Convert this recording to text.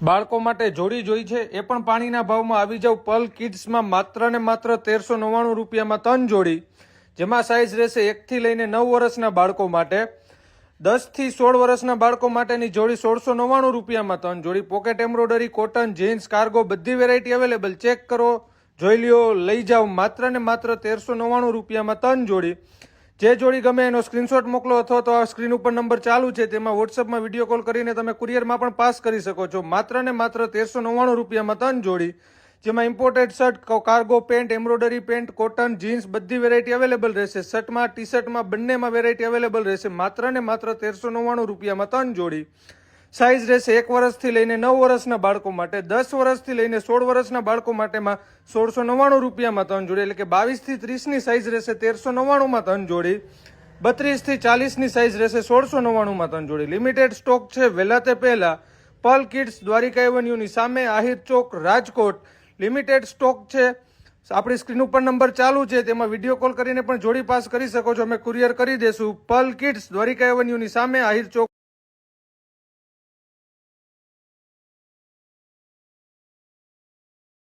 બાળકો માટે જોડી જોઈ છે એ પણ પાણીના ભાવમાં આવી જાવ પલ કિડ્સમાં માત્ર ને માત્ર 1399 રૂપિયામાં 3 જોડી, જેમાં સાઇઝ રહેશે 1 થી લઈને 9 વર્ષના બાળકો માટે. 10 થી 16 વર્ષના બાળકો માટેની જોડી 1699 રૂપિયામાં 3 જોડી. Pocket embroidery, cotton, jeans, cargo બધી વેરાયટી અવેલેબલ. ચેક કરો, જોઈ લ્યો, લઈ જાઓ. માત્ર ને માત્ર 1399 રૂપિયામાં 3 જોડી. જે જોડી ગમે એનો સ્ક્રીનશોટ મોકલો અથવા તો આ સ્ક્રીન ઉપર નંબર ચાલુ છે તેમાં વોટ્સઅપમાં વિડીયો કોલ કરીને તમે કુરિયરમાં પણ પાસ કરી શકો છો. માત્ર ને માત્ર 1399 રૂપિયામાં 3 જોડી, જેમાં imported shirt, cargo pant, embroidery pant, cotton, jeans બધી વેરાયટી અવેલેબલ રહેશે. શર્ટમાં, ટી શર્ટમાં બંનેમાં વેરાયટી અવેલેબલ રહેશે. માત્ર ને માત્ર 1399 રૂપિયામાં 3 જોડી. સાઇઝ રહેશે 1 વર્ષથી લઈને 9 વર્ષના બાળકો માટે. 10 વર્ષથી લઈને 16 વર્ષના બાળકો માટેમાં 1699 રૂપિયામાં 3 જોડી, એટલે કે 22 થી 30ની સાઇઝ રહેશે 1399માં 3 જોડી. 32 થી 40ની સાઇઝ રહેશે 1699માં 3 જોડી. લિમિટેડ સ્ટોક છે, વહેલા તે પહેલા. પલ કિડ્સ, દ્વારિકા એવન્યુની સામે, આહિર ચોક, રાજકોટ. લિમિટેડ સ્ટોક છે. આપણી સ્ક્રીન ઉપર નંબર ચાલુ છે, તેમાં વિડીયો કોલ કરીને પણ જોડી પાસ કરી શકો છો. અમે કુરિયર કરી દેશું. પલ કિડ્સ, દ્વારિકા એવન્યુની સામે, આહિર ચોક.